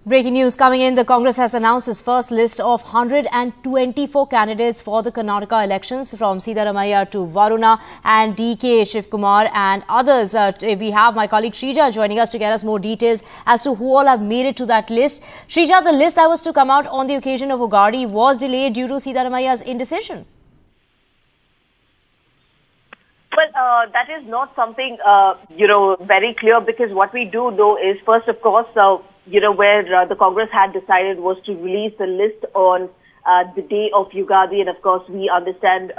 Breaking news coming in, the Congress has announced its first list of 124 candidates for the Karnataka elections, from Siddaramaiah to Varuna and DK Shivkumar and others. We have my colleague Shrija joining us to get us more details as to who all have made it to that list. Shrija, the list that was to come out on the occasion of Ugadi was delayed due to Siddaramaiah's indecision. Well, that is not something, very clear, because what we do know is, first, of course, where the Congress had decided was to release the list on the day of Ugadi. And, of course, we understand,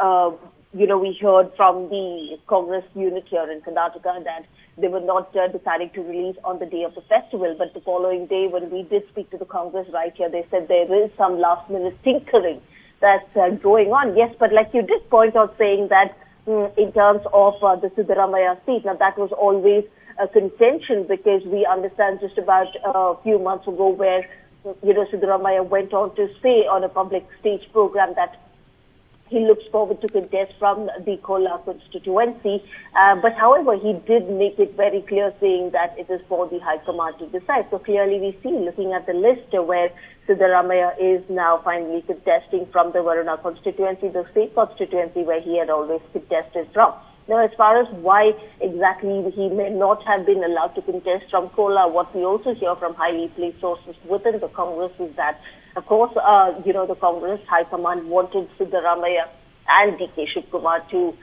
we heard from the Congress unit here in Karnataka that they were not deciding to release on the day of the festival. But the following day, when we did speak to the Congress right here, they said there is some last-minute tinkering that's going on. Yes, but like you did point out, saying that in terms of the Siddaramaiah seat, now that was always a contention, because we understand just about a few months ago where, Siddaramaiah went on to say on a public stage program that he looks forward to contest from the Kolar constituency. But however, he did make it very clear, saying that it is for the High Command to decide. So clearly we see, looking at the list, where Siddaramaiah is now finally contesting from the Varuna constituency, the state constituency where he had always contested from. Now, as far as why exactly he may not have been allowed to contest from Kolar, what we also hear from highly placed sources within the Congress is that, of course, the Congress High Command wanted Siddaramaiah and DK Shivkumar to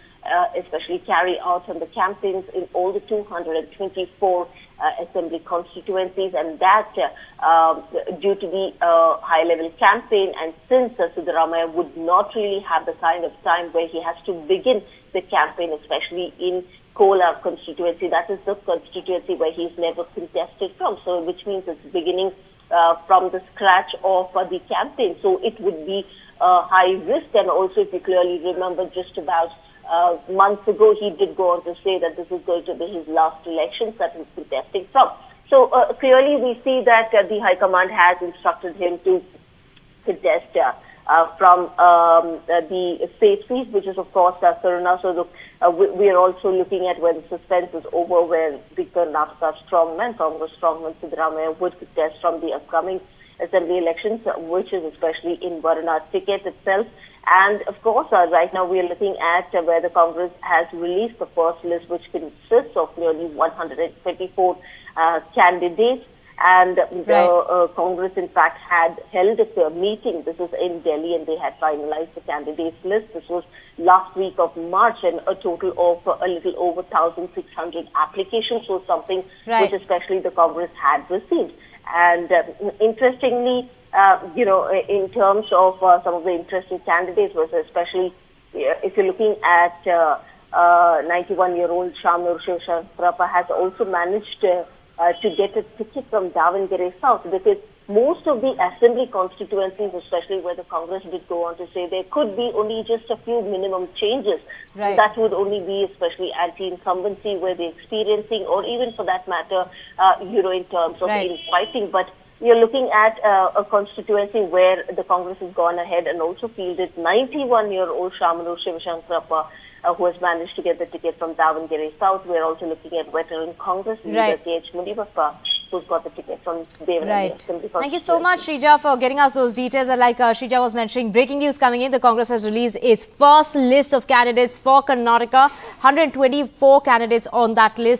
especially carry out on the campaigns in all the 224 assembly constituencies, and that due to the high-level campaign, and since Siddaramaiah would not really have the kind of time where he has to begin the campaign, especially in Kolar constituency, that is the constituency where he's never contested from, so which means it's beginning from the scratch of the campaign. So it would be high risk. And also, if you clearly remember, just about months ago, he did go on to say that this is going to be his last elections that he's contesting from. So clearly we see that the High Command has instructed him to contest from the state seat, which is, of course, Varuna. So we are also looking at when the suspense is over, where the Karnataka strongman, Congress strongman Siddaramaiah, would contest from the upcoming assembly elections, which is especially in Varuna ticket itself. And, of course, right now we are looking at where the Congress has released the first list, which consists of nearly 124 candidates. And the Congress, in fact, had held a meeting. This is in Delhi, and they had finalized the candidates list. This was last week of March, and a total of a little over 1,600 applications was something which especially the Congress had received. And interestingly, in terms of some of the interesting candidates, was especially if you're looking at 91-year-old Shamur Shivshankarappa has also managed to get a ticket from Davangere South, because most of the assembly constituencies, especially where the Congress did go on to say there could be only just a few minimum changes. That would only be especially anti-incumbency, where they're experiencing, or even for that matter, in terms of infighting. But you're looking at a constituency where the Congress has gone ahead and also fielded 91-year-old Shamur Shivshankarappa, who has managed to get the ticket from Davangere South. We're also looking at veteran Congress leader K.H. Mudivappa, who's got the ticket from Devanahalli Assembly. Thank you so much, Shrija, for getting us those details. And like Shrija was mentioning, breaking news coming in, the Congress has released its first list of candidates for Karnataka. 124 candidates on that list.